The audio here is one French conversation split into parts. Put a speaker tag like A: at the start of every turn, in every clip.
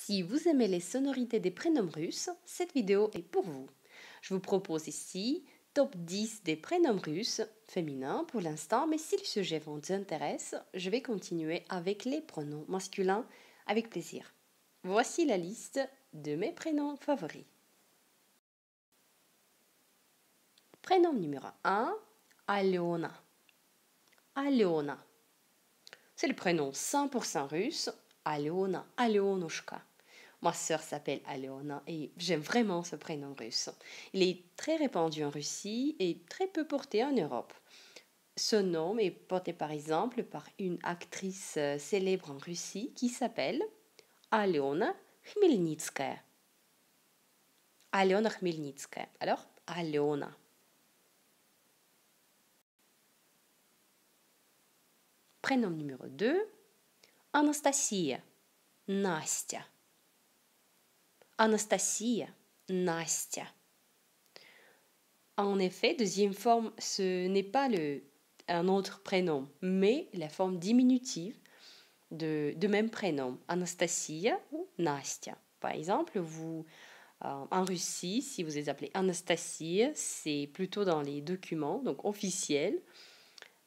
A: Si vous aimez les sonorités des prénoms russes, cette vidéo est pour vous. Je vous propose ici top 10 des prénoms russes féminins pour l'instant, mais si le sujet vous intéresse, je vais continuer avec les pronoms masculins avec plaisir. Voici la liste de mes prénoms favoris. Prénom numéro 1, Aliona. Aliona. C'est le prénom 100% russe, Aliona, Alionushka. Ma sœur s'appelle Aliona et j'aime vraiment ce prénom russe. Il est très répandu en Russie et très peu porté en Europe. Ce nom est porté par exemple par une actrice célèbre en Russie qui s'appelle Aliona Khmelnytskaya. Aliona Khmelnytskaya. Alors, Aliona. Prénom numéro 2, Anastasia, Nastya. Anastasia, Nastya. En effet, deuxième forme, ce n'est pas un autre prénom, mais la forme diminutive de même prénom, Anastasia ou Nastya. Par exemple, en Russie, si vous êtes appelé Anastasia, c'est plutôt dans les documents, donc officiels.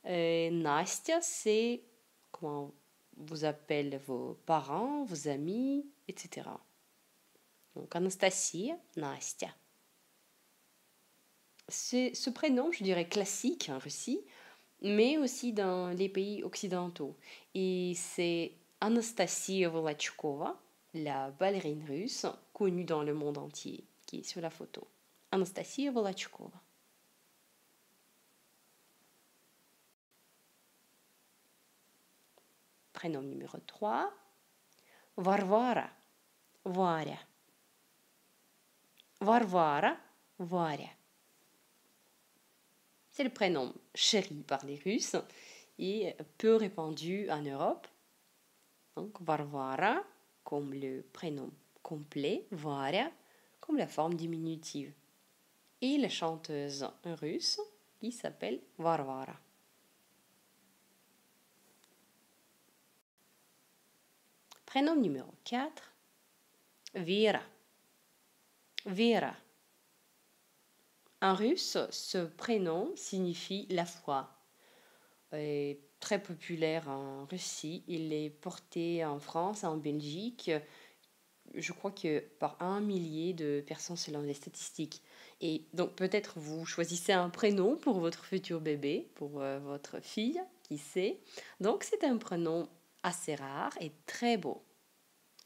A: Nastya, c'est comment vous appellent vos parents, vos amis, etc. Donc Anastasia, Nastya. C'est ce prénom, je dirais, classique en Russie, mais aussi dans les pays occidentaux. Et c'est Anastasia Volachkova, la ballerine russe connue dans le monde entier, qui est sur la photo. Anastasia Volachkova. Prénom numéro 3, Varvara, Varya. Varvara, Varya. C'est le prénom chéri par les Russes et peu répandu en Europe. Donc Varvara comme le prénom complet, Varya comme la forme diminutive. Et la chanteuse russe qui s'appelle Varvara. Prénom numéro 4, Vera. Vera. En russe, ce prénom signifie la foi. Est très populaire en Russie. Il est porté en France, en Belgique, je crois que par 1 millier de personnes selon les statistiques. Et donc peut-être vous choisissez un prénom pour votre futur bébé, pour votre fille, qui sait. Donc c'est un prénom assez rare et très beau.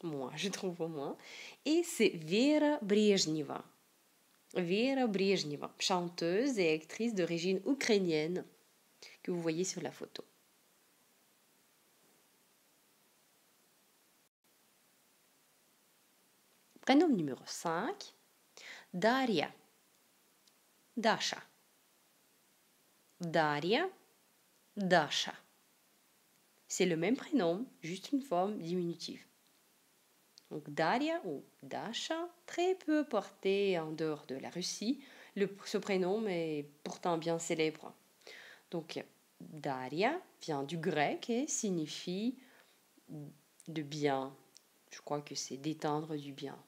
A: Moi, je trouve au moins. Et c'est Vera Brejneva. Vera Brejneva, chanteuse et actrice d'origine ukrainienne que vous voyez sur la photo. Prénom numéro 5, Daria. Dasha. Daria, Dasha. C'est le même prénom, juste une forme diminutive. Donc Daria ou Dasha, très peu porté en dehors de la Russie. Ce prénom est pourtant bien célèbre. Donc Daria vient du grec et signifie de bien. Je crois que c'est d'étendre du bien.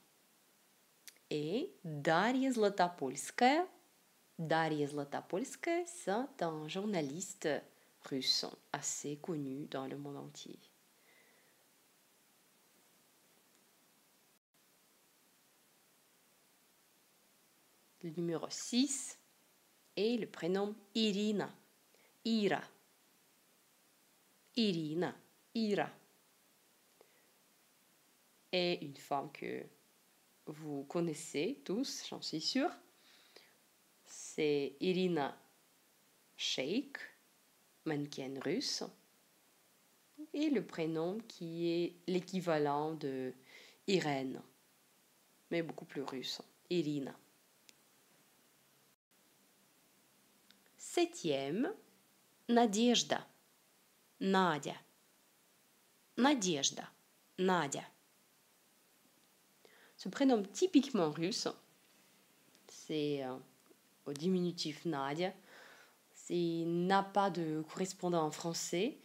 A: Et Daria Zlatopolskaya. Daria Zlatopolskaya, c'est un journaliste russe assez connu dans le monde entier. Le numéro 6 est le prénom Irina. Ira. Irina. Ira. Est une femme que vous connaissez tous, j'en suis sûre. C'est Irina Shayk, mannequin russe. Et le prénom qui est l'équivalent de Irène, mais beaucoup plus russe. Irina. 7e, Nadezhda. Nadia. Nadezhda. Nadia. Ce prénom typiquement russe, c'est au diminutif Nadia. Il n'a pas de correspondant en français,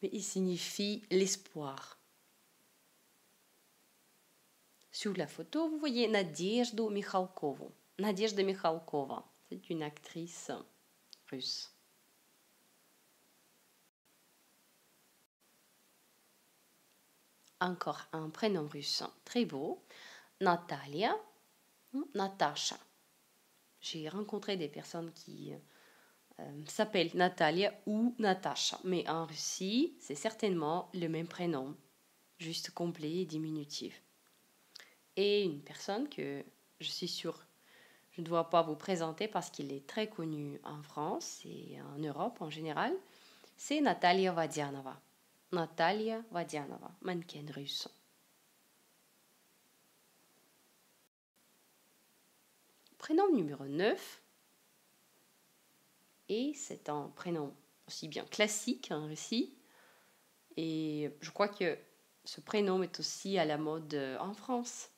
A: mais il signifie l'espoir. Sur la photo, vous voyez Nadezhdu Mikhalkovu. Nadezhda Mikhalkova, c'est une actrice russe. Encore un prénom russe très beau, Natalia, Natasha. J'ai rencontré des personnes qui s'appellent Natalia ou Natasha, mais en Russie, c'est certainement le même prénom, juste complet et diminutif. Et une personne que je suis sûre, je ne dois pas vous présenter parce qu'il est très connu en France et en Europe en général, c'est Natalia Vadianova. Natalia Vadianova, mannequin russe. Prénom numéro 9. Et c'est un prénom aussi bien classique en Russie. Et je crois que ce prénom est aussi à la mode en France.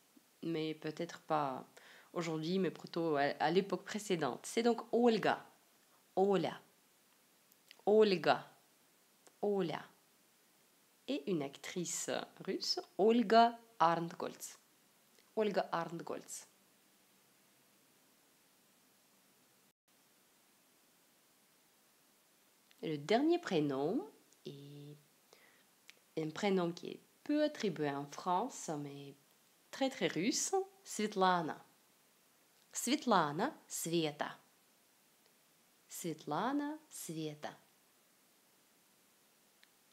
A: Mais peut-être pas aujourd'hui, mais plutôt à l'époque précédente. C'est donc Olga. Ola. Olga. Ola. Et une actrice russe, Olga Arntgolts. Olga Arntgolts. Le dernier prénom est un prénom qui est peu attribué en France, mais très très russe, Svetlana. Svetlana, Sveta. Svetlana, Sveta.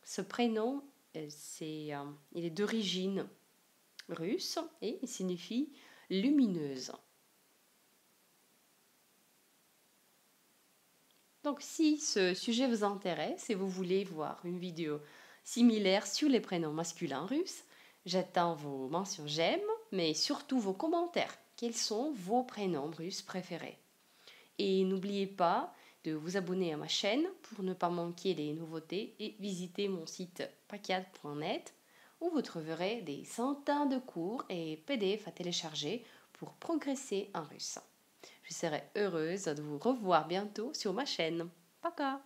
A: Ce prénom, il est d'origine russe et il signifie lumineuse. Donc si ce sujet vous intéresse et vous voulez voir une vidéo similaire sur les prénoms masculins russes, j'attends vos mentions j'aime, mais surtout vos commentaires. Quels sont vos prénoms russes préférés? Et n'oubliez pas de vous abonner à ma chaîne pour ne pas manquer les nouveautés et visiter mon site pakiad.net où vous trouverez des centaines de cours et PDF à télécharger pour progresser en russe. Je serai heureuse de vous revoir bientôt sur ma chaîne. Пока!